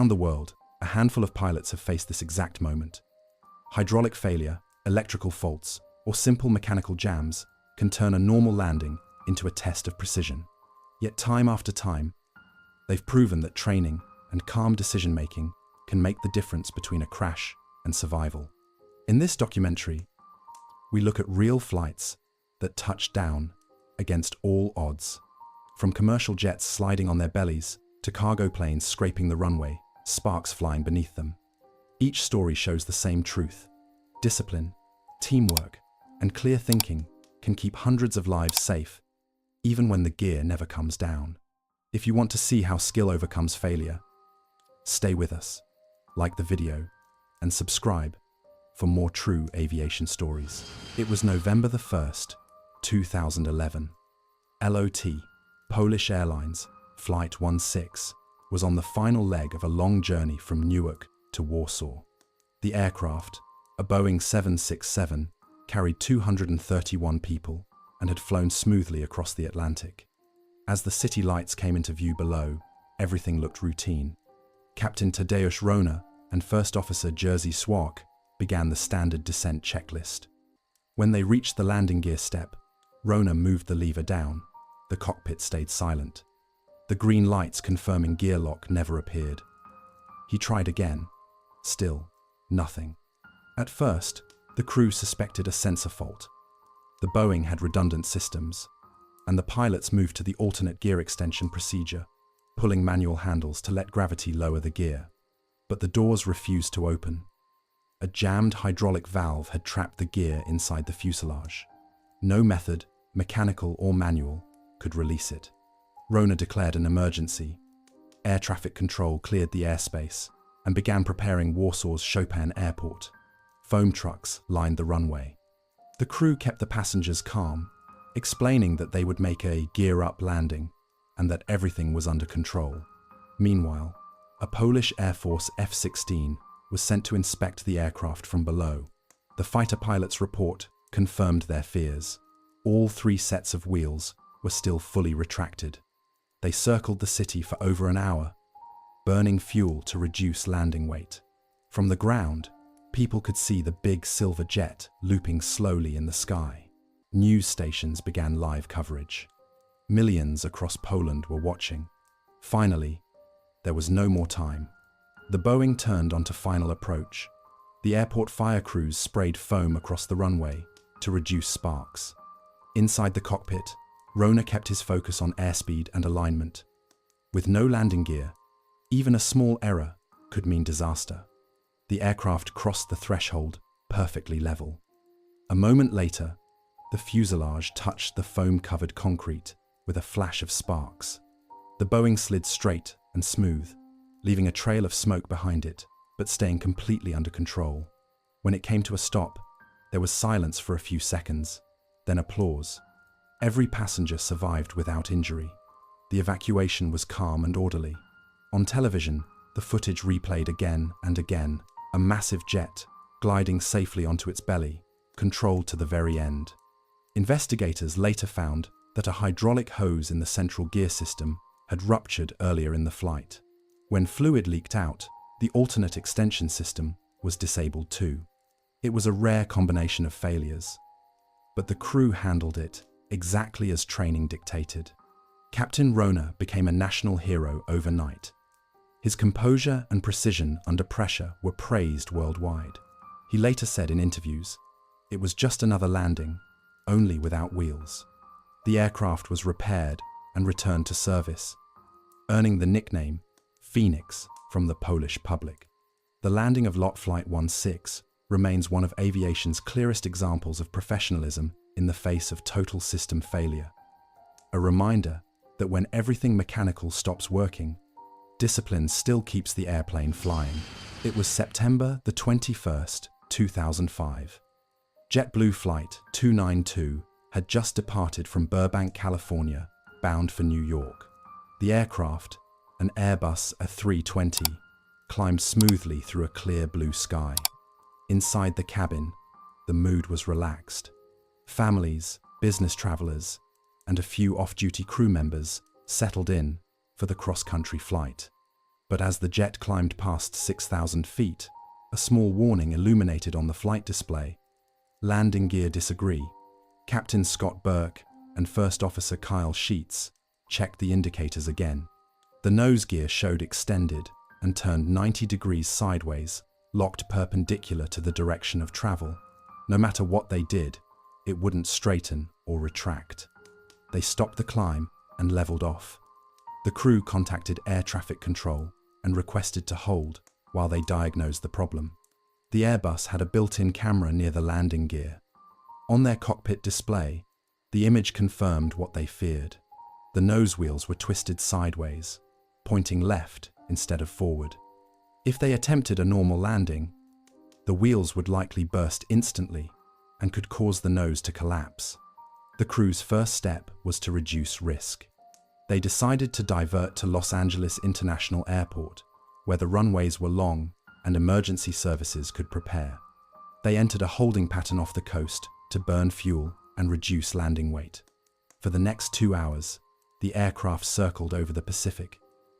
Around the world, a handful of pilots have faced this exact moment. Hydraulic failure, electrical faults, or simple mechanical jams can turn a normal landing into a test of precision. Yet time after time, they've proven that training and calm decision-making can make the difference between a crash and survival. In this documentary, we look at real flights that touch down against all odds. From commercial jets sliding on their bellies to cargo planes scraping the runway, sparks flying beneath them. Each story shows the same truth. Discipline, teamwork, and clear thinking can keep hundreds of lives safe, even when the gear never comes down. If you want to see how skill overcomes failure, stay with us, like the video, and subscribe for more true aviation stories. It was November the 1st, 2011. LOT, Polish Airlines, Flight 16, was on the final leg of a long journey from Newark to Warsaw. The aircraft, a Boeing 767, carried 231 people and had flown smoothly across the Atlantic. As the city lights came into view below, everything looked routine. Captain Tadeusz Rona and First Officer Jerzy Swak began the standard descent checklist. When they reached the landing gear step, Rona moved the lever down. The cockpit stayed silent. The green lights confirming gear lock never appeared. He tried again. Still, nothing. At first, the crew suspected a sensor fault. The Boeing had redundant systems, and the pilots moved to the alternate gear extension procedure, pulling manual handles to let gravity lower the gear. But the doors refused to open. A jammed hydraulic valve had trapped the gear inside the fuselage. No method, mechanical or manual, could release it. Rona declared an emergency. Air traffic control cleared the airspace and began preparing Warsaw's Chopin Airport. Foam trucks lined the runway. The crew kept the passengers calm, explaining that they would make a gear-up landing and that everything was under control. Meanwhile, a Polish Air Force F-16 was sent to inspect the aircraft from below. The fighter pilot's report confirmed their fears. All 3 sets of wheels were still fully retracted. They circled the city for over an hour, burning fuel to reduce landing weight. From the ground, people could see the big silver jet looping slowly in the sky. News stations began live coverage. Millions across Poland were watching. Finally, there was no more time. The Boeing turned onto final approach. The airport fire crews sprayed foam across the runway to reduce sparks. Inside the cockpit, Rona kept his focus on airspeed and alignment. With no landing gear, even a small error could mean disaster. The aircraft crossed the threshold perfectly level. A moment later, the fuselage touched the foam-covered concrete with a flash of sparks. The Boeing slid straight and smooth, leaving a trail of smoke behind it, but staying completely under control. When it came to a stop, there was silence for a few seconds, then applause. Every passenger survived without injury. The evacuation was calm and orderly. On television, the footage replayed again and again, a massive jet, gliding safely onto its belly, controlled to the very end. Investigators later found that a hydraulic hose in the central gear system had ruptured earlier in the flight. When fluid leaked out, the alternate extension system was disabled too. It was a rare combination of failures, but the crew handled it exactly as training dictated. Captain Rona became a national hero overnight. His composure and precision under pressure were praised worldwide. He later said in interviews, "It was just another landing, only without wheels." The aircraft was repaired and returned to service, earning the nickname Phoenix from the Polish public. The landing of LOT Flight 16 remains one of aviation's clearest examples of professionalism in the face of total system failure. A reminder that when everything mechanical stops working, discipline still keeps the airplane flying. It was September the 21st, 2005. JetBlue Flight 292 had just departed from Burbank, California, bound for New York. The aircraft, an Airbus A320, climbed smoothly through a clear blue sky. Inside the cabin, the mood was relaxed. Families, business travelers, and a few off-duty crew members settled in for the cross-country flight. But as the jet climbed past 6,000 feet, a small warning illuminated on the flight display. Landing gear disagree. Captain Scott Burke and First Officer Kyle Sheets checked the indicators again. The nose gear showed extended and turned 90 degrees sideways, locked perpendicular to the direction of travel. No matter what they did, it wouldn't straighten or retract. They stopped the climb and leveled off. The crew contacted air traffic control and requested to hold while they diagnosed the problem. The Airbus had a built-in camera near the landing gear. On their cockpit display, the image confirmed what they feared. The nose wheels were twisted sideways, pointing left instead of forward. If they attempted a normal landing, the wheels would likely burst instantly and could cause the nose to collapse. The crew's first step was to reduce risk. They decided to divert to Los Angeles International Airport, where the runways were long and emergency services could prepare. They entered a holding pattern off the coast to burn fuel and reduce landing weight. For the next 2 hours, the aircraft circled over the Pacific,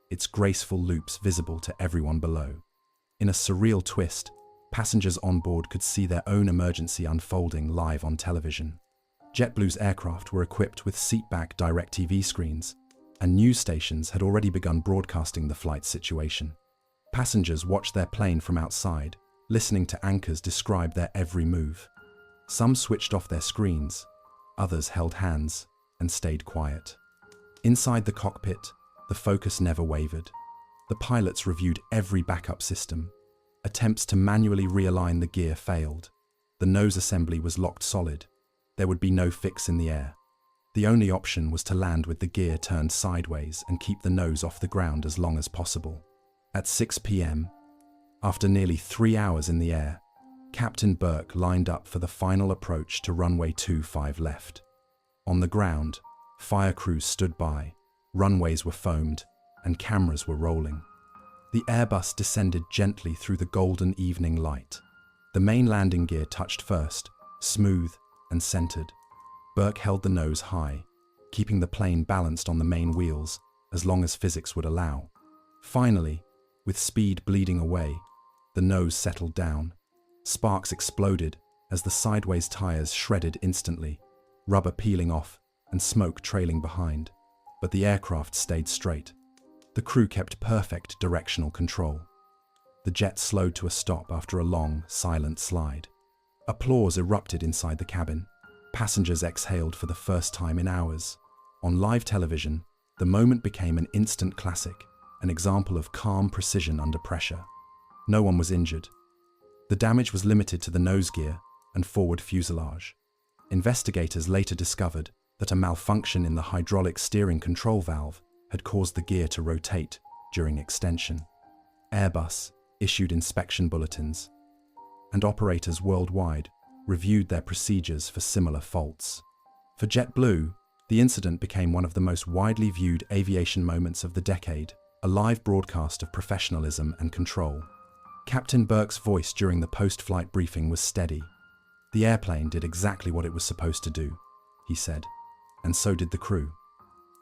its graceful loops visible to everyone below. In a surreal twist, passengers on board could see their own emergency unfolding live on television. JetBlue's aircraft were equipped with seatback DirecTV screens, and news stations had already begun broadcasting the flight situation. Passengers watched their plane from outside, listening to anchors describe their every move. Some switched off their screens, others held hands and stayed quiet. Inside the cockpit, the focus never wavered. The pilots reviewed every backup system. Attempts to manually realign the gear failed. The nose assembly was locked solid. There would be no fix in the air. The only option was to land with the gear turned sideways and keep the nose off the ground as long as possible. At 6 p.m., after nearly 3 hours in the air, Captain Burke lined up for the final approach to runway 25 left. On the ground, fire crews stood by, runways were foamed, and cameras were rolling. The Airbus descended gently through the golden evening light. The main landing gear touched first, smooth and centered. Burke held the nose high, keeping the plane balanced on the main wheels as long as physics would allow. Finally, with speed bleeding away, the nose settled down. Sparks exploded as the sideways tires shredded instantly, rubber peeling off and smoke trailing behind. But the aircraft stayed straight. The crew kept perfect directional control. The jet slowed to a stop after a long, silent slide. Applause erupted inside the cabin. Passengers exhaled for the first time in hours. On live television, the moment became an instant classic, an example of calm precision under pressure. No one was injured. The damage was limited to the nose gear and forward fuselage. Investigators later discovered that a malfunction in the hydraulic steering control valve had caused the gear to rotate during extension. Airbus issued inspection bulletins, and operators worldwide reviewed their procedures for similar faults. For JetBlue, the incident became one of the most widely viewed aviation moments of the decade, a live broadcast of professionalism and control. Captain Burke's voice during the post-flight briefing was steady. "The airplane did exactly what it was supposed to do," he said, and so did the crew.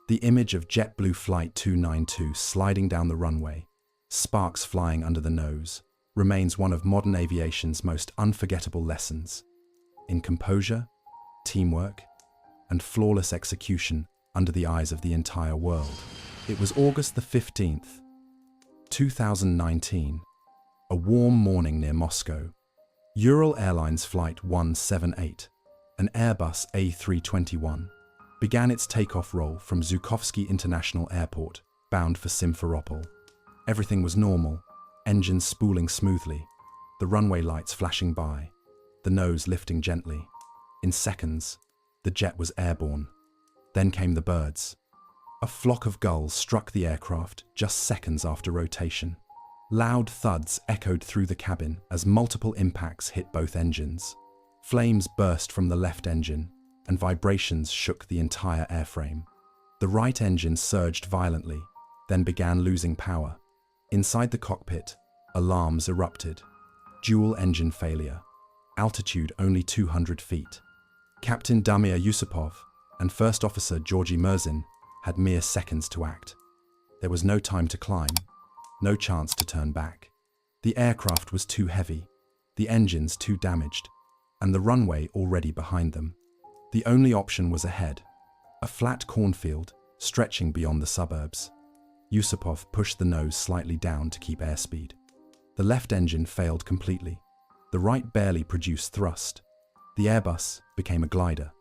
The image of JetBlue Flight 292 sliding down the runway, sparks flying under the nose, remains one of modern aviation's most unforgettable lessons in composure, teamwork, and flawless execution under the eyes of the entire world. It was August the 15th, 2019, a warm morning near Moscow. Ural Airlines Flight 178, an Airbus A321, began its takeoff roll from Zhukovsky International Airport, bound for Simferopol. Everything was normal, engines spooling smoothly, the runway lights flashing by, the nose lifting gently. In seconds, the jet was airborne. Then came the birds. A flock of gulls struck the aircraft just seconds after rotation. Loud thuds echoed through the cabin as multiple impacts hit both engines. Flames burst from the left engine, and vibrations shook the entire airframe. The right engine surged violently, then began losing power. Inside the cockpit, alarms erupted. Dual engine failure. Altitude only 200 feet. Captain Damir Yusupov and First Officer Georgy Murzin had mere seconds to act. There was no time to climb. no chance to turn back. The aircraft was too heavy, the engines too damaged, and the runway already behind them. The only option was ahead, a flat cornfield stretching beyond the suburbs. Yusupov pushed the nose slightly down to keep airspeed. The left engine failed completely. The right barely produced thrust. The Airbus became a glider.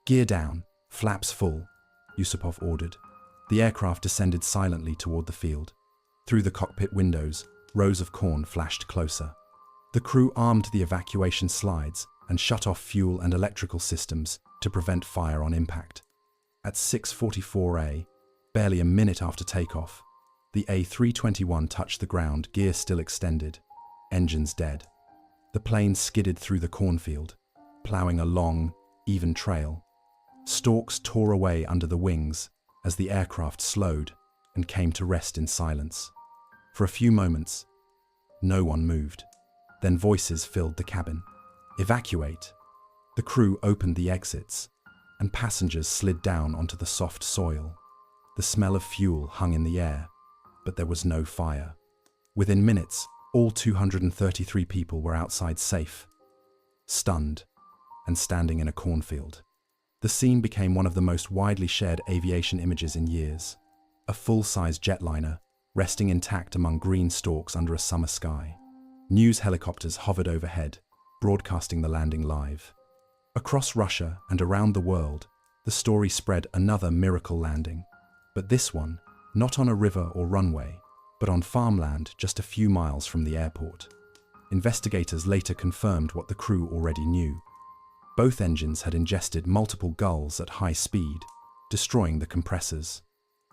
"Gear down, flaps full," Yusupov ordered. The aircraft descended silently toward the field. Through the cockpit windows, rows of corn flashed closer. The crew armed the evacuation slides and shut off fuel and electrical systems to prevent fire on impact. At 6:44 a.m., barely a minute after takeoff, the A321 touched the ground, gear still extended, engines dead. The plane skidded through the cornfield, plowing a long, even trail. Stalks tore away under the wings as the aircraft slowed and came to rest in silence. For a few moments, no one moved. Then voices filled the cabin. "Evacuate!" The crew opened the exits, and passengers slid down onto the soft soil. The smell of fuel hung in the air, but there was no fire. Within minutes, all 233 people were outside safe, stunned, and standing in a cornfield. The scene became one of the most widely shared aviation images in years. A full-size jetliner, resting intact among green stalks under a summer sky. News helicopters hovered overhead, broadcasting the landing live. Across Russia and around the world, the story spread another miracle landing. But this one, not on a river or runway, but on farmland just a few miles from the airport. Investigators later confirmed what the crew already knew. Both engines had ingested multiple gulls at high speed, destroying the compressors.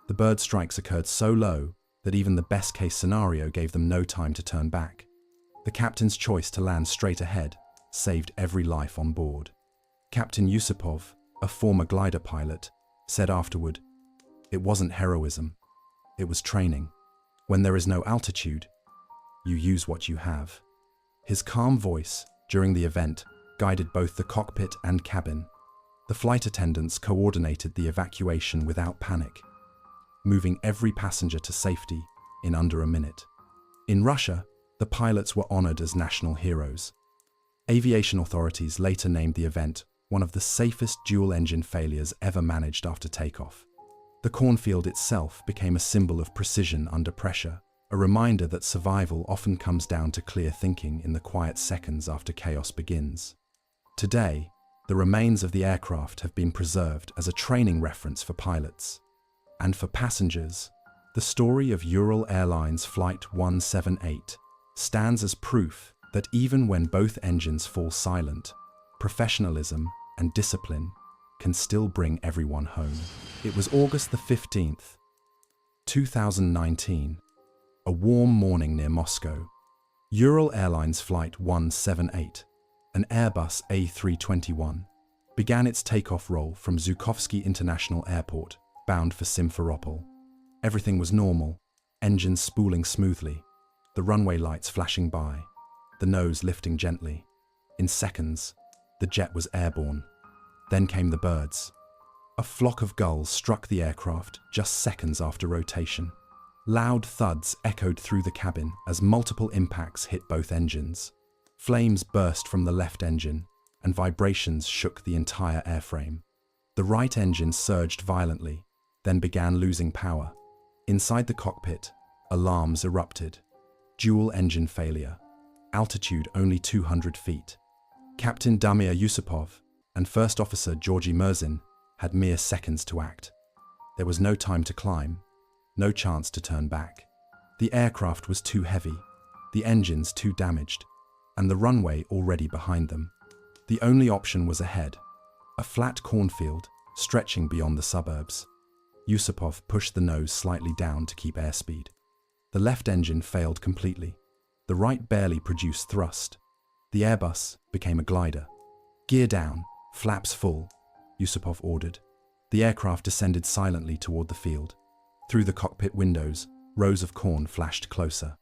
The bird strikes occurred so low that even the best-case scenario gave them no time to turn back. The captain's choice to land straight ahead saved every life on board. Captain Yusupov, a former glider pilot, said afterward, "It wasn't heroism, it was training. When there is no altitude, you use what you have." His calm voice during the event guided both the cockpit and cabin. The flight attendants coordinated the evacuation without panic, moving every passenger to safety in under a minute. In Russia, the pilots were honored as national heroes. Aviation authorities later named the event one of the safest dual-engine failures ever managed after takeoff. The cornfield itself became a symbol of precision under pressure, a reminder that survival often comes down to clear thinking in the quiet seconds after chaos begins. Today, the remains of the aircraft have been preserved as a training reference for pilots. And for passengers, the story of Ural Airlines Flight 178 stands as proof that even when both engines fall silent, professionalism and discipline can still bring everyone home. It was August the 15th, 2019, a warm morning near Moscow. Ural Airlines Flight 178, an Airbus A321, began its takeoff roll from Zhukovsky International Airport, bound for Simferopol. Everything was normal, engines spooling smoothly, the runway lights flashing by, the nose lifting gently. In seconds, the jet was airborne. Then came the birds. A flock of gulls struck the aircraft just seconds after rotation. Loud thuds echoed through the cabin as multiple impacts hit both engines. Flames burst from the left engine, and vibrations shook the entire airframe. The right engine surged violently, then began losing power. Inside the cockpit, alarms erupted. Dual engine failure. Altitude only 200 feet. Captain Damir Yusupov and First Officer Georgy Murzin had mere seconds to act. There was no time to climb, no chance to turn back. The aircraft was too heavy, the engines too damaged, and the runway already behind them. The only option was ahead, a flat cornfield stretching beyond the suburbs. Yusupov pushed the nose slightly down to keep airspeed. The left engine failed completely. The right barely produced thrust. The Airbus became a glider. "Gear down, flaps full," Yusupov ordered. The aircraft descended silently toward the field. Through the cockpit windows, rows of corn flashed closer.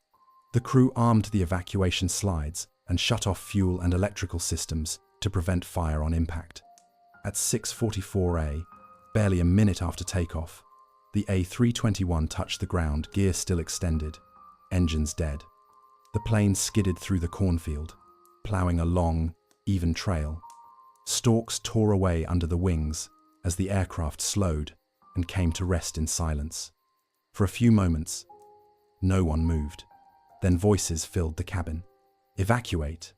The crew armed the evacuation slides and shut off fuel and electrical systems to prevent fire on impact. At 6:44 a.m., barely a minute after takeoff, the A321 touched the ground, gear still extended, engines dead. The plane skidded through the cornfield, plowing a long, even trail. Stalks tore away under the wings as the aircraft slowed and came to rest in silence. For a few moments, no one moved. Then voices filled the cabin. Evacuate.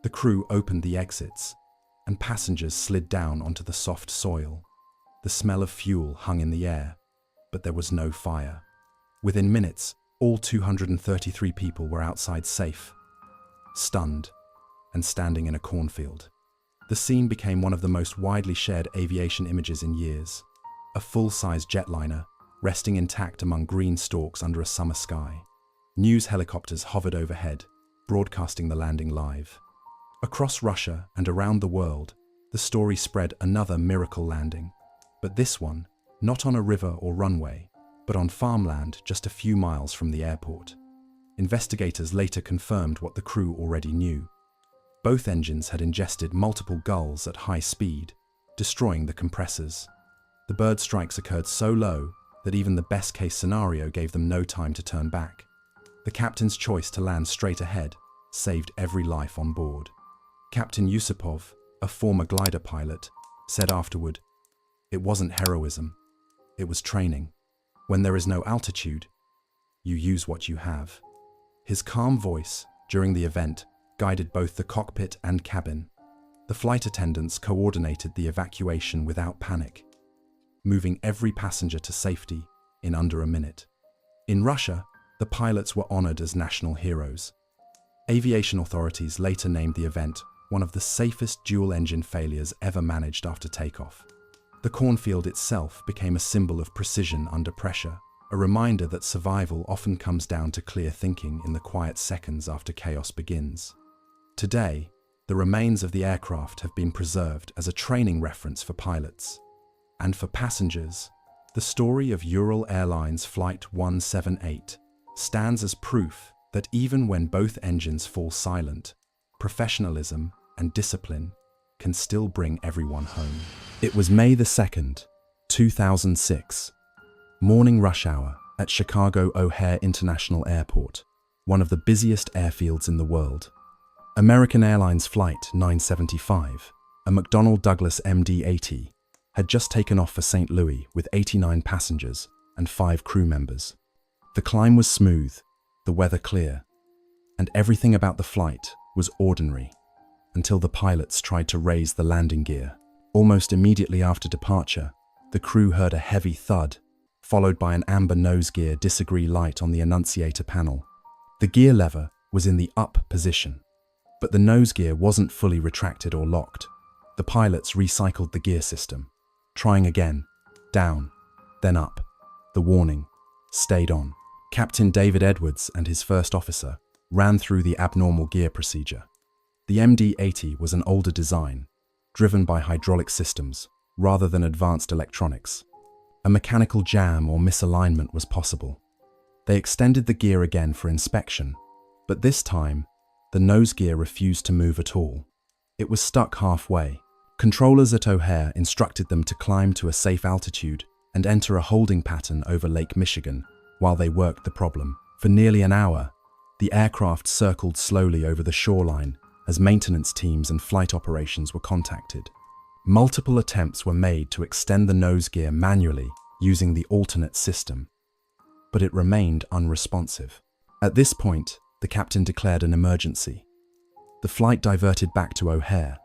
The crew opened the exits, and passengers slid down onto the soft soil. The smell of fuel hung in the air, but there was no fire. Within minutes, all 233 people were outside safe, stunned, and standing in a cornfield. The scene became one of the most widely shared aviation images in years. A full-size jetliner, resting intact among green stalks under a summer sky. News helicopters hovered overhead, broadcasting the landing live. Across Russia and around the world, the story spread another miracle landing. But this one, not on a river or runway, but on farmland just a few miles from the airport. Investigators later confirmed what the crew already knew. Both engines had ingested multiple gulls at high speed, destroying the compressors. The bird strikes occurred so low that even the best-case scenario gave them no time to turn back. The captain's choice to land straight ahead saved every life on board. Captain Yusupov, a former glider pilot, said afterward, "It wasn't heroism, it was training. When there is no altitude, you use what you have." His calm voice during the event guided both the cockpit and cabin. The flight attendants coordinated the evacuation without panic, moving every passenger to safety in under a minute. In Russia, the pilots were honored as national heroes. Aviation authorities later named the event one of the safest dual-engine failures ever managed after takeoff. The cornfield itself became a symbol of precision under pressure, a reminder that survival often comes down to clear thinking in the quiet seconds after chaos begins. Today, the remains of the aircraft have been preserved as a training reference for pilots. And for passengers, the story of Ural Airlines Flight 178 stands as proof that even when both engines fall silent, professionalism and discipline can still bring everyone home. It was May the 2nd, 2006, morning rush hour at Chicago O'Hare International Airport, one of the busiest airfields in the world. American Airlines Flight 975, a McDonnell Douglas MD-80, had just taken off for St. Louis with 89 passengers and 5 crew members. The climb was smooth, the weather clear, and everything about the flight was ordinary until the pilots tried to raise the landing gear. Almost immediately after departure, the crew heard a heavy thud, followed by an amber nose gear disagree light on the annunciator panel. The gear lever was in the up position, but the nose gear wasn't fully retracted or locked. The pilots recycled the gear system, trying again, down, then up. The warning stayed on. Captain David Edwards and his first officer ran through the abnormal gear procedure. The MD-80 was an older design, driven by hydraulic systems rather than advanced electronics. A mechanical jam or misalignment was possible. They extended the gear again for inspection, but this time, the nose gear refused to move at all. It was stuck halfway. Controllers at O'Hare instructed them to climb to a safe altitude and enter a holding pattern over Lake Michigan while they worked the problem. For nearly an hour, the aircraft circled slowly over the shoreline as maintenance teams and flight operations were contacted. Multiple attempts were made to extend the nose gear manually using the alternate system, but it remained unresponsive. At this point, the captain declared an emergency. The flight diverted back to O'Hare,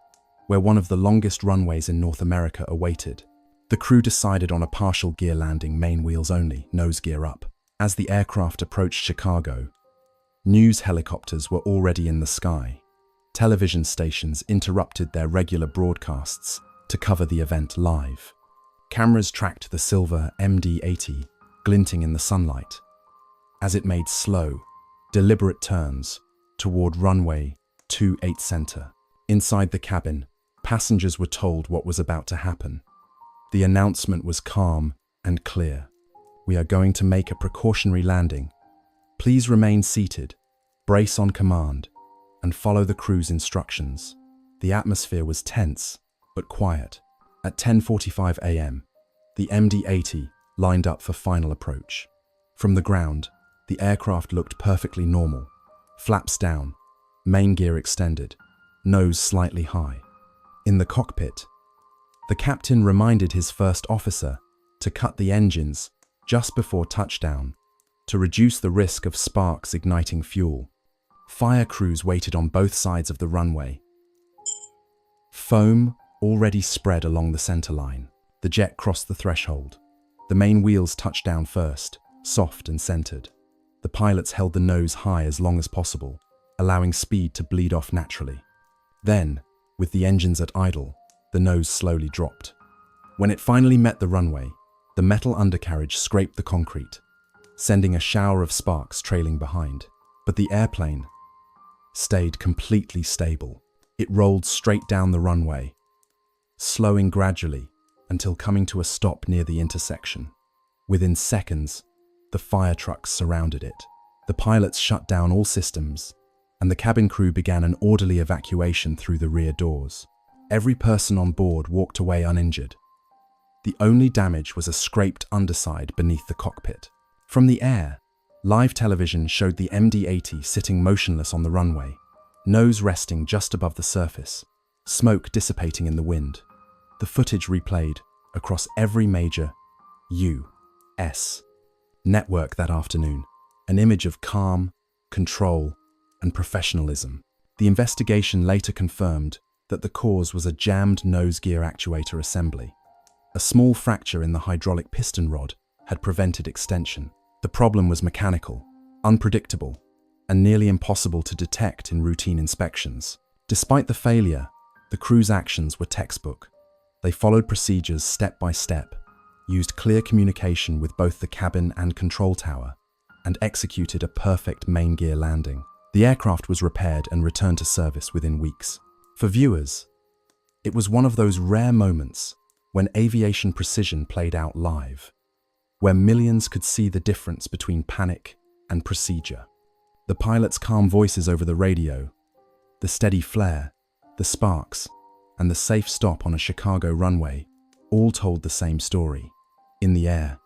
where one of the longest runways in North America awaited. The crew decided on a partial gear landing, main wheels only, nose gear up. As the aircraft approached Chicago, news helicopters were already in the sky. Television stations interrupted their regular broadcasts to cover the event live. Cameras tracked the silver MD-80 glinting in the sunlight as it made slow, deliberate turns toward runway 28 center. Inside the cabin, passengers were told what was about to happen. The announcement was calm and clear. "We are going to make a precautionary landing. Please remain seated, brace on command, and follow the crew's instructions." The atmosphere was tense, but quiet. At 10:45 a.m., the MD-80 lined up for final approach. From the ground, The aircraft looked perfectly normal. Flaps down, main gear extended, nose slightly high. In the cockpit, the captain reminded his first officer to cut the engines just before touchdown to reduce the risk of sparks igniting fuel. Fire crews waited on both sides of the runway. Foam already spread along the center line. The jet crossed the threshold. The main wheels touched down first, soft and centered. The pilots held the nose high as long as possible, allowing speed to bleed off naturally. Then, with the engines at idle, the nose slowly dropped. When it finally met the runway, the metal undercarriage scraped the concrete, sending a shower of sparks trailing behind. But the airplane stayed completely stable. It rolled straight down the runway, slowing gradually until coming to a stop near the intersection. Within seconds, the fire trucks surrounded it. The pilots shut down all systems, and the cabin crew began an orderly evacuation through the rear doors. Every person on board walked away uninjured. The only damage was a scraped underside beneath the cockpit. From the air, live television showed the MD-80 sitting motionless on the runway, nose resting just above the surface, smoke dissipating in the wind. The footage replayed across every major U.S. network that afternoon, an image of calm, control, and professionalism. The investigation later confirmed that the cause was a jammed nose gear actuator assembly. A small fracture in the hydraulic piston rod had prevented extension. The problem was mechanical, unpredictable, and nearly impossible to detect in routine inspections. Despite the failure, the crew's actions were textbook. They followed procedures step by step, used clear communication with both the cabin and control tower, and executed a perfect main gear landing. The aircraft was repaired and returned to service within weeks. For viewers, it was one of those rare moments when aviation precision played out live, where millions could see the difference between panic and procedure. The pilots' calm voices over the radio, the steady flare, the sparks, and the safe stop on a Chicago runway all told the same story. In the air,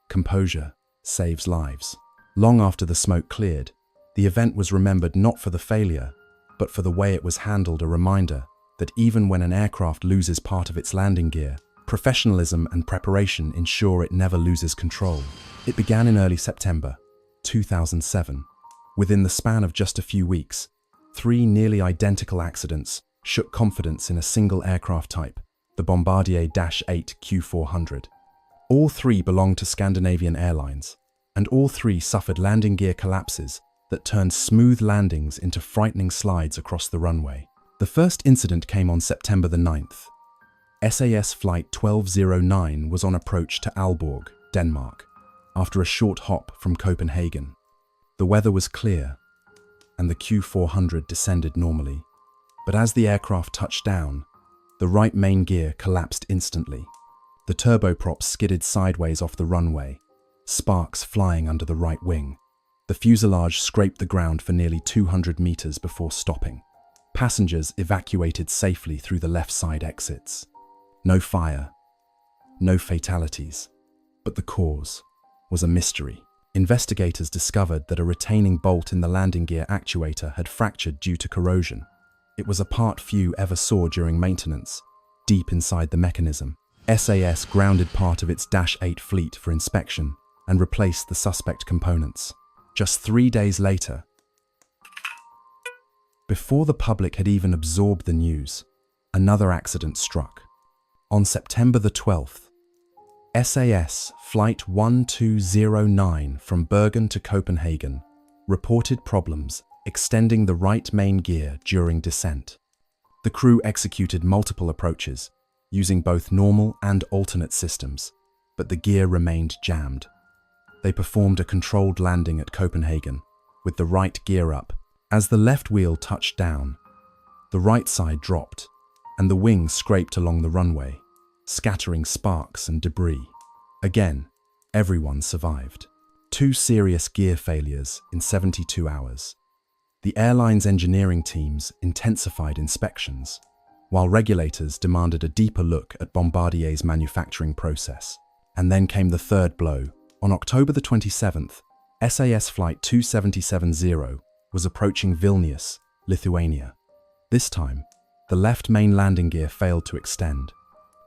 composure saves lives. Long after the smoke cleared, the event was remembered not for the failure, but for the way it was handled, a reminder that even when an aircraft loses part of its landing gear, professionalism and preparation ensure it never loses control. It began in early September 2007. Within the span of just a few weeks, 3 nearly identical accidents shook confidence in a single aircraft type, the Bombardier -8 Q400. All 3 belonged to Scandinavian Airlines, and all 3 suffered landing gear collapses that turned smooth landings into frightening slides across the runway. The first incident came on September the 9th. SAS Flight 1209 was on approach to Aalborg, Denmark, after a short hop from Copenhagen. The weather was clear, and the Q400 descended normally. But as the aircraft touched down, the right main gear collapsed instantly. The turboprop skidded sideways off the runway, sparks flying under the right wing. The fuselage scraped the ground for nearly 200 meters before stopping. Passengers evacuated safely through the left side exits. No fire, no fatalities, but the cause was a mystery. Investigators discovered that a retaining bolt in the landing gear actuator had fractured due to corrosion. It was a part few ever saw during maintenance, deep inside the mechanism. SAS grounded part of its -8 fleet for inspection and replaced the suspect components. Just 3 days later, before the public had even absorbed the news, another accident struck. On September the 12th, SAS Flight 1209 from Bergen to Copenhagen reported problems extending the right main gear during descent. The crew executed multiple approaches, using both normal and alternate systems, but the gear remained jammed. They performed a controlled landing at Copenhagen, with the right gear up. As the left wheel touched down, the right side dropped, and the wing scraped along the runway, scattering sparks and debris. Again, everyone survived. 2 serious gear failures in 72 hours. The airline's engineering teams intensified inspections, while regulators demanded a deeper look at Bombardier's manufacturing process. And then came the third blow. On October the 27th, SAS Flight 2770 was approaching Vilnius, Lithuania. This time, the left main landing gear failed to extend.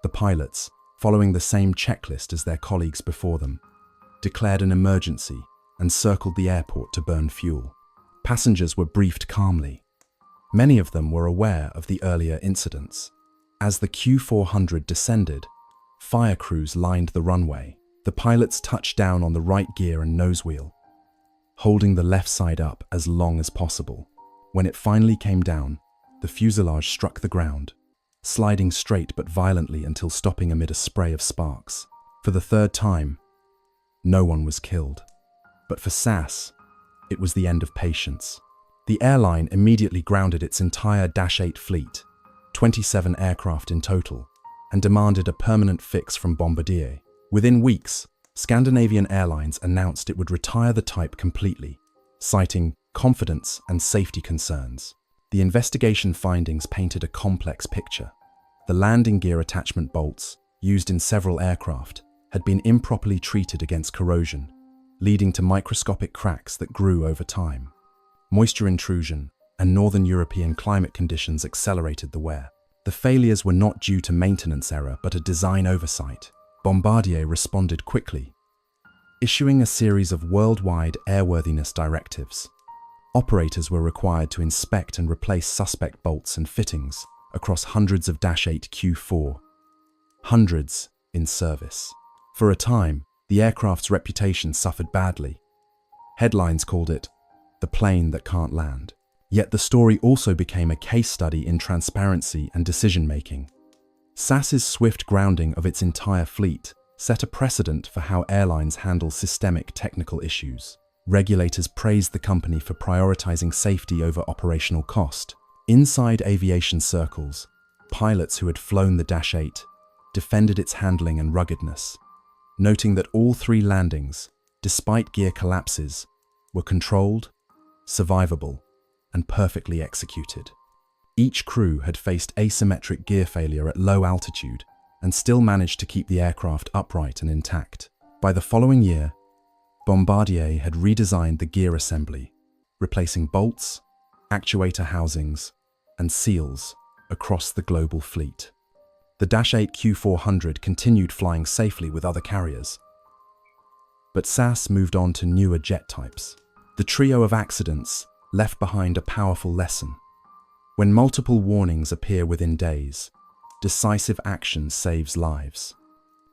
The pilots, following the same checklist as their colleagues before them, declared an emergency and circled the airport to burn fuel. Passengers were briefed calmly. Many of them were aware of the earlier incidents. As the Q400 descended, fire crews lined the runway. The pilots touched down on the right gear and nose wheel, holding the left side up as long as possible. When it finally came down, the fuselage struck the ground, sliding straight but violently until stopping amid a spray of sparks. For the third time, no one was killed. But for SAS, it was the end of patience. The airline immediately grounded its entire Dash 8 fleet, 27 aircraft in total, and demanded a permanent fix from Bombardier. Within weeks, Scandinavian Airlines announced it would retire the type completely, citing confidence and safety concerns. The investigation findings painted a complex picture. The landing gear attachment bolts, used in several aircraft, had been improperly treated against corrosion, leading to microscopic cracks that grew over time. Moisture intrusion and northern European climate conditions accelerated the wear. The failures were not due to maintenance error but a design oversight. Bombardier responded quickly, issuing a series of worldwide airworthiness directives. Operators were required to inspect and replace suspect bolts and fittings across hundreds of Dash 8 Q4, hundreds in service. For a time, the aircraft's reputation suffered badly. Headlines called it the plane that can't land. Yet the story also became a case study in transparency and decision-making. SAS's swift grounding of its entire fleet set a precedent for how airlines handle systemic technical issues. Regulators praised the company for prioritizing safety over operational cost. Inside aviation circles, pilots who had flown the Dash 8 defended its handling and ruggedness, noting that all three landings, despite gear collapses, were controlled, survivable, and perfectly executed. Each crew had faced asymmetric gear failure at low altitude and still managed to keep the aircraft upright and intact. By the following year, Bombardier had redesigned the gear assembly, replacing bolts, actuator housings, and seals across the global fleet. The Dash 8 Q400 continued flying safely with other carriers, but SAS moved on to newer jet types. The trio of accidents left behind a powerful lesson. When multiple warnings appear within days, decisive action saves lives.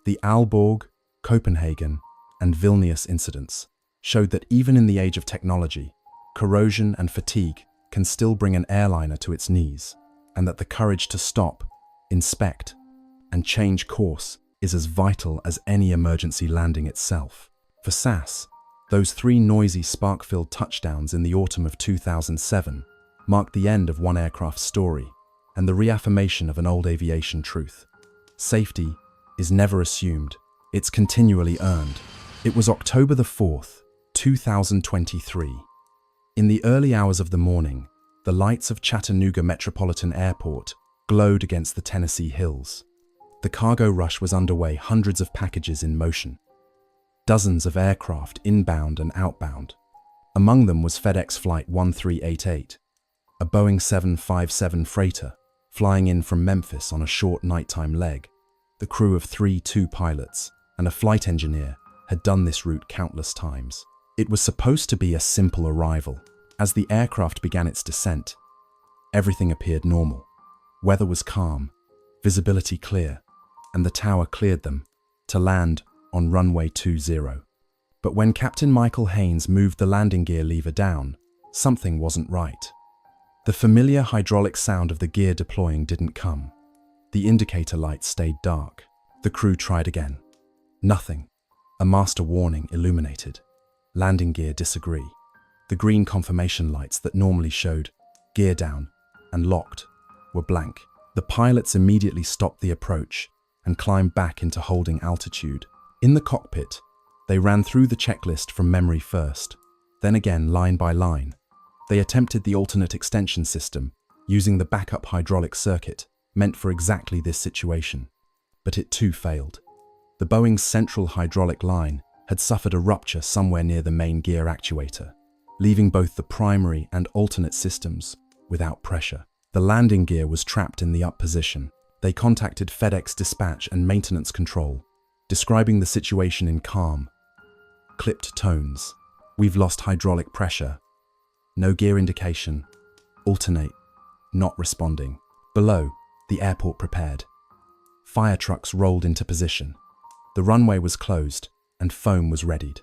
The Aalborg, Copenhagen, and Vilnius incidents showed that even in the age of technology, corrosion and fatigue can still bring an airliner to its knees, and that the courage to stop, inspect, and change course is as vital as any emergency landing itself. For SAS, those three noisy, spark-filled touchdowns in the autumn of 2007 marked the end of one aircraft's story and the reaffirmation of an old aviation truth. Safety is never assumed, it's continually earned. It was October the 4th, 2023. In the early hours of the morning, the lights of Chattanooga Metropolitan Airport glowed against the Tennessee hills. The cargo rush was underway, hundreds of packages in motion. Dozens of aircraft inbound and outbound. Among them was FedEx Flight 1388, a Boeing 757 freighter flying in from Memphis on a short nighttime leg. The crew of two pilots and a flight engineer had done this route countless times. It was supposed to be a simple arrival. As the aircraft began its descent, everything appeared normal. Weather was calm, visibility clear, and the tower cleared them to land on runway 20. But when Captain Michael Haynes moved the landing gear lever down, something wasn't right. The familiar hydraulic sound of the gear deploying didn't come. The indicator lights stayed dark. The crew tried again. Nothing. A master warning illuminated. Landing gear disagree. The green confirmation lights that normally showed gear down and locked were blank. The pilots immediately stopped the approach and climbed back into holding altitude. In the cockpit, they ran through the checklist from memory first, then again line by line. They attempted the alternate extension system, using the backup hydraulic circuit meant for exactly this situation. But it too failed. The Boeing's central hydraulic line had suffered a rupture somewhere near the main gear actuator, leaving both the primary and alternate systems without pressure. The landing gear was trapped in the up position. They contacted FedEx dispatch and maintenance control, describing the situation in calm, clipped tones. "We've lost hydraulic pressure. No gear indication. Alternate. Not responding." Below, the airport prepared. Fire trucks rolled into position. The runway was closed and foam was readied.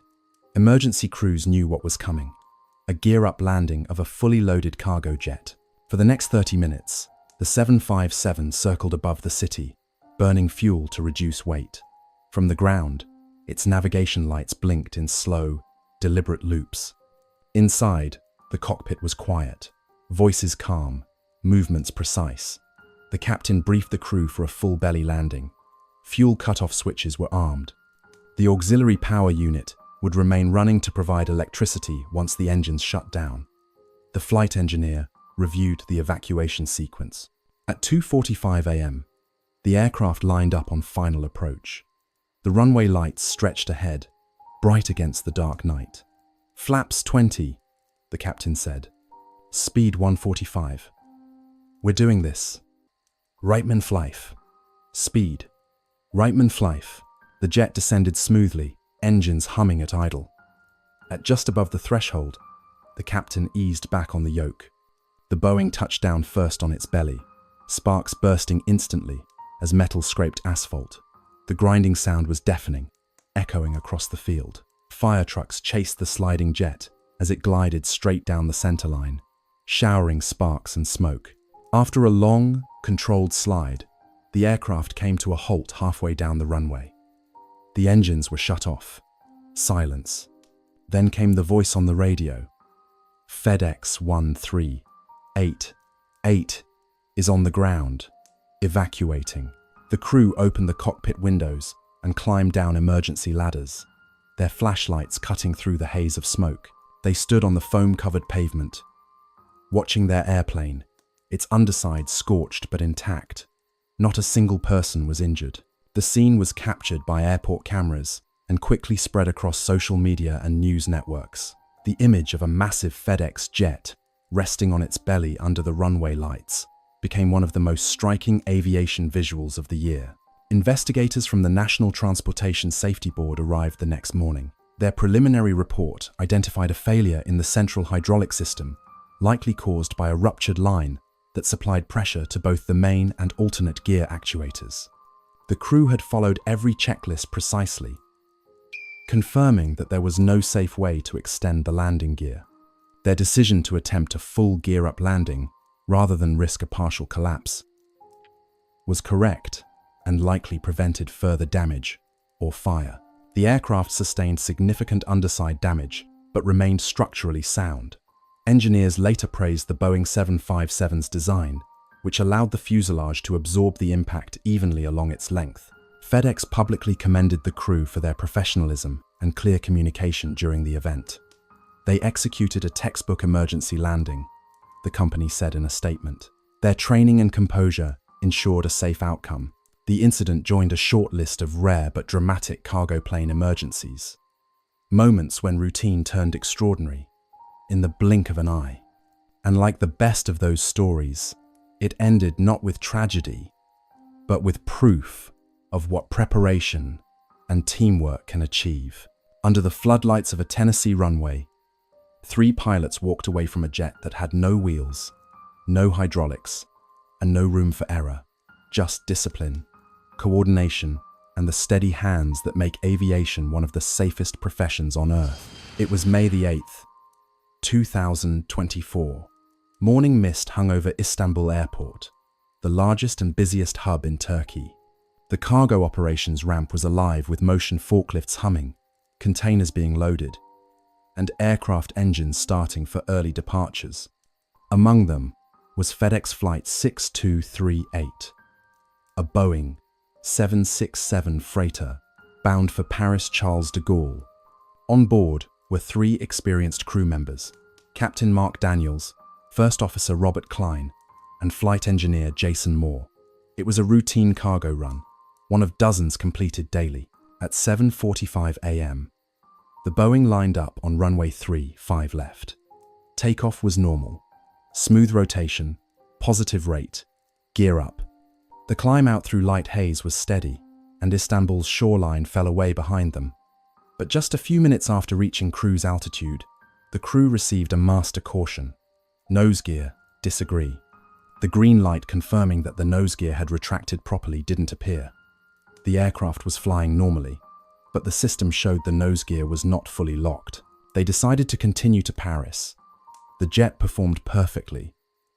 Emergency crews knew what was coming. A gear-up landing of a fully loaded cargo jet. For the next 30 minutes, the 757 circled above the city, burning fuel to reduce weight. From the ground, its navigation lights blinked in slow, deliberate loops. Inside, the cockpit was quiet, voices calm, movements precise. The captain briefed the crew for a full belly landing. Fuel cutoff switches were armed. The auxiliary power unit would remain running to provide electricity once the engines shut down. The flight engineer reviewed the evacuation sequence. At 2:45 a.m., the aircraft lined up on final approach. The runway lights stretched ahead, bright against the dark night. "Flaps 20, the captain said. "Speed 145. "We're doing this." "Reitman Flife." "Speed." "Reitman Flife." The jet descended smoothly, engines humming at idle. At just above the threshold, the captain eased back on the yoke. The Boeing touched down first on its belly, sparks bursting instantly as metal scraped asphalt. The grinding sound was deafening, echoing across the field. Fire trucks chased the sliding jet as it glided straight down the center line, showering sparks and smoke. After a long, controlled slide, the aircraft came to a halt halfway down the runway. The engines were shut off. Silence. Then came the voice on the radio. "FedEx 138 is on the ground, evacuating." The crew opened the cockpit windows and climbed down emergency ladders, their flashlights cutting through the haze of smoke. They stood on the foam-covered pavement, watching their airplane, its underside scorched but intact. Not a single person was injured. The scene was captured by airport cameras and quickly spread across social media and news networks. The image of a massive FedEx jet resting on its belly under the runway lights became one of the most striking aviation visuals of the year. Investigators from the National Transportation Safety Board arrived the next morning. Their preliminary report identified a failure in the central hydraulic system, likely caused by a ruptured line that supplied pressure to both the main and alternate gear actuators. The crew had followed every checklist precisely, confirming that there was no safe way to extend the landing gear. Their decision to attempt a full gear-up landing, rather than risk a partial collapse, was correct and likely prevented further damage or fire. The aircraft sustained significant underside damage, but remained structurally sound. Engineers later praised the Boeing 757's design, which allowed the fuselage to absorb the impact evenly along its length. FedEx publicly commended the crew for their professionalism and clear communication during the event. "They executed a textbook emergency landing," the company said in a statement. "Their training and composure ensured a safe outcome." The incident joined a short list of rare but dramatic cargo plane emergencies. Moments when routine turned extraordinary, in the blink of an eye. And like the best of those stories, it ended not with tragedy, but with proof of what preparation and teamwork can achieve. Under the floodlights of a Tennessee runway, 3 pilots walked away from a jet that had no wheels, no hydraulics, and no room for error. Just discipline, coordination, and the steady hands that make aviation one of the safest professions on Earth. It was May the 8th, 2024. Morning mist hung over Istanbul Airport, the largest and busiest hub in Turkey. The cargo operations ramp was alive with motion forklifts humming, containers being loaded, and aircraft engines starting for early departures. Among them was FedEx Flight 6238, a Boeing 767 freighter bound for Paris Charles de Gaulle. On board were 3 experienced crew members: Captain Mark Daniels, First Officer Robert Klein, and Flight Engineer Jason Moore. It was a routine cargo run, one of dozens completed daily. At 7:45 a.m., The Boeing lined up on runway 35 left. Takeoff was normal. Smooth rotation, positive rate, gear up. The climb out through light haze was steady, and Istanbul's shoreline fell away behind them. But just a few minutes after reaching cruise altitude, the crew received a master caution. Nose gear, disagree. The green light confirming that the nose gear had retracted properly didn't appear. The aircraft was flying normally, but the system showed the nose gear was not fully locked. They decided to continue to Paris. The jet performed perfectly,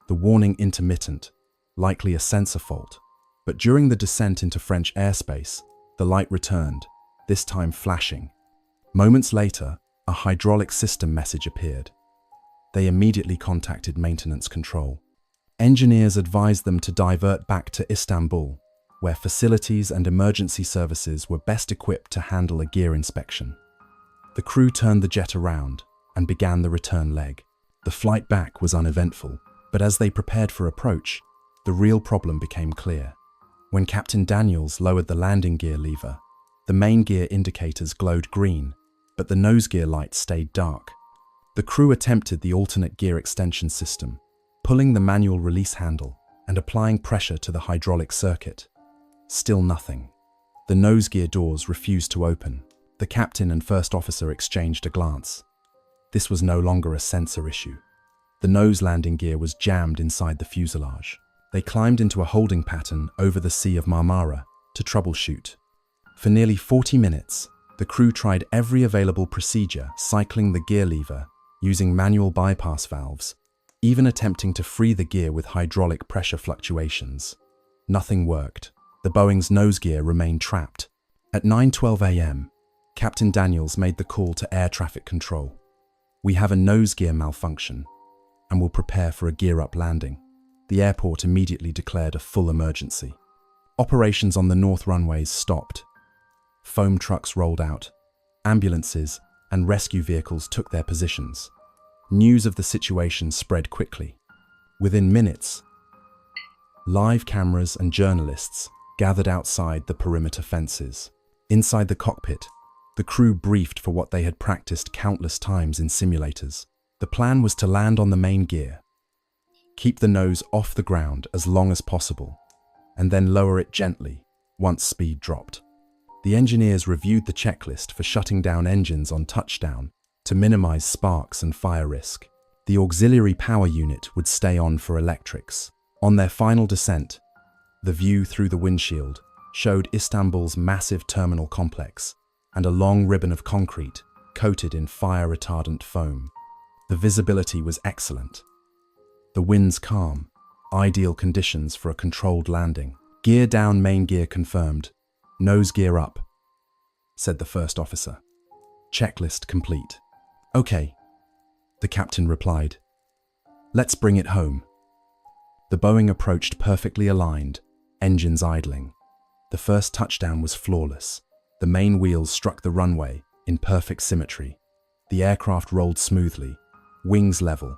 the warning intermittent, likely a sensor fault. But during the descent into French airspace, the light returned, this time flashing. Moments later, a hydraulic system message appeared. They immediately contacted maintenance control. Engineers advised them to divert back to Istanbul, where facilities and emergency services were best equipped to handle a gear inspection. The crew turned the jet around and began the return leg. The flight back was uneventful, but as they prepared for approach, the real problem became clear. When Captain Daniels lowered the landing gear lever, the main gear indicators glowed green, but the nose gear light stayed dark. The crew attempted the alternate gear extension system, pulling the manual release handle and applying pressure to the hydraulic circuit. Still nothing. The nose gear doors refused to open. The captain and first officer exchanged a glance. This was no longer a sensor issue. The nose landing gear was jammed inside the fuselage. They climbed into a holding pattern over the Sea of Marmara to troubleshoot. For nearly 40 minutes, the crew tried every available procedure, cycling the gear lever, using manual bypass valves, even attempting to free the gear with hydraulic pressure fluctuations. Nothing worked. The Boeing's nose gear remained trapped. At 9:12 a.m., Captain Daniels made the call to air traffic control. "We have a nose gear malfunction and will prepare for a gear-up landing." The airport immediately declared a full emergency. Operations on the north runways stopped. Foam trucks rolled out. Ambulances and rescue vehicles took their positions. News of the situation spread quickly. Within minutes, live cameras and journalists gathered outside the perimeter fences. Inside the cockpit, the crew briefed for what they had practiced countless times in simulators. The plan was to land on the main gear, keep the nose off the ground as long as possible, and then lower it gently once speed dropped. The engineers reviewed the checklist for shutting down engines on touchdown to minimize sparks and fire risk. The auxiliary power unit would stay on for electrics. On their final descent, the view through the windshield showed Istanbul's massive terminal complex and a long ribbon of concrete coated in fire-retardant foam. The visibility was excellent. The winds calm, ideal conditions for a controlled landing. "Gear down, main gear confirmed. Nose gear up," said the first officer. "Checklist complete." "Okay," the captain replied. "Let's bring it home." The Boeing approached perfectly aligned, engines idling. The first touchdown was flawless. The main wheels struck the runway in perfect symmetry. The aircraft rolled smoothly, wings level.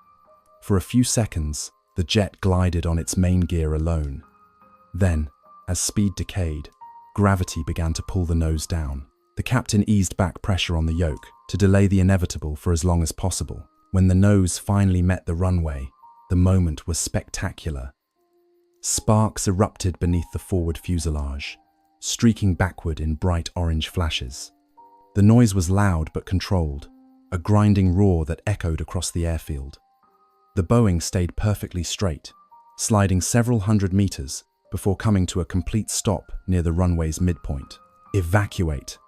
For a few seconds, the jet glided on its main gear alone. Then, as speed decayed, gravity began to pull the nose down. The captain eased back pressure on the yoke to delay the inevitable for as long as possible. When the nose finally met the runway, the moment was spectacular. Sparks erupted beneath the forward fuselage, streaking backward in bright orange flashes. The noise was loud but controlled, a grinding roar that echoed across the airfield. The Boeing stayed perfectly straight, sliding several hundred meters before coming to a complete stop near the runway's midpoint. "Evacuate,"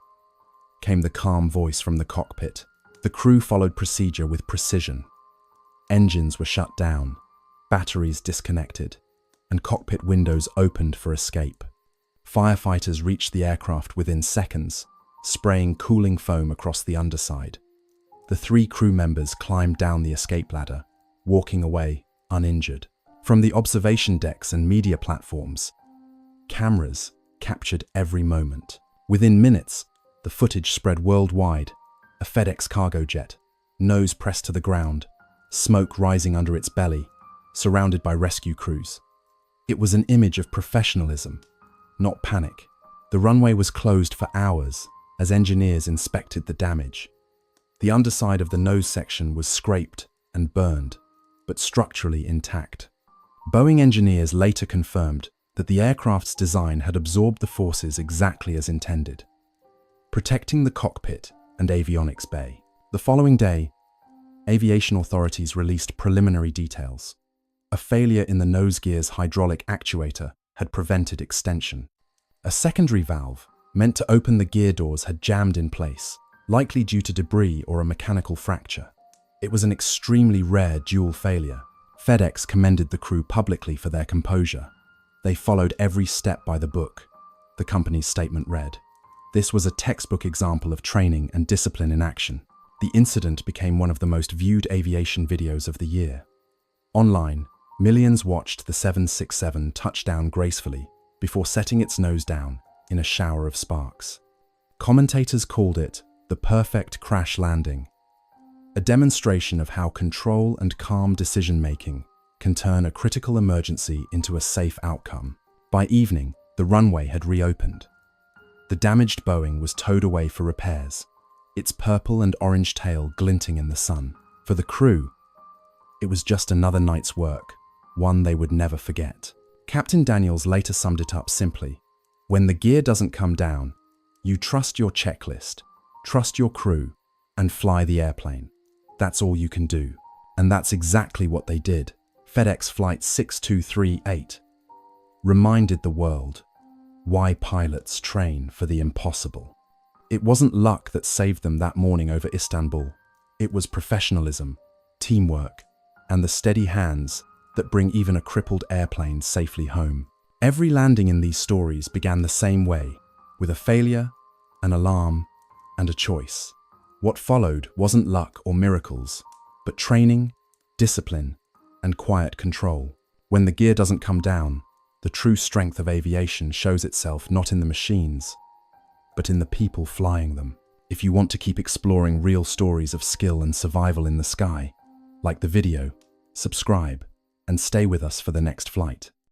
came the calm voice from the cockpit. The crew followed procedure with precision. Engines were shut down, batteries disconnected, and cockpit windows opened for escape. Firefighters reached the aircraft within seconds, spraying cooling foam across the underside. The 3 crew members climbed down the escape ladder, walking away uninjured. From the observation decks and media platforms, cameras captured every moment. Within minutes, the footage spread worldwide. A FedEx cargo jet, nose pressed to the ground, smoke rising under its belly, surrounded by rescue crews. It was an image of professionalism, not panic. The runway was closed for hours as engineers inspected the damage. The underside of the nose section was scraped and burned, but structurally intact. Boeing engineers later confirmed that the aircraft's design had absorbed the forces exactly as intended, protecting the cockpit and avionics bay. The following day, aviation authorities released preliminary details. A failure in the nose gear's hydraulic actuator had prevented extension. A secondary valve, meant to open the gear doors, had jammed in place, likely due to debris or a mechanical fracture. It was an extremely rare dual failure. FedEx commended the crew publicly for their composure. They followed every step by the book, the company's statement read. This was a textbook example of training and discipline in action. The incident became one of the most viewed aviation videos of the year. Online, millions watched the 767 touch down gracefully before setting its nose down in a shower of sparks. Commentators called it the perfect crash landing, a demonstration of how control and calm decision-making can turn a critical emergency into a safe outcome. By evening, the runway had reopened. The damaged Boeing was towed away for repairs, its purple and orange tail glinting in the sun. For the crew, it was just another night's work, one they would never forget. Captain Daniels later summed it up simply: when the gear doesn't come down, you trust your checklist, trust your crew, and fly the airplane. That's all you can do. And that's exactly what they did. FedEx Flight 6238 reminded the world why pilots train for the impossible. It wasn't luck that saved them that morning over Istanbul. It was professionalism, teamwork, and the steady hands that bring even a crippled airplane safely home. Every landing in these stories began the same way, with a failure, an alarm, and a choice. What followed wasn't luck or miracles, but training, discipline, and quiet control. When the gear doesn't come down, the true strength of aviation shows itself not in the machines, but in the people flying them. If you want to keep exploring real stories of skill and survival in the sky, like the video, subscribe, and stay with us for the next flight.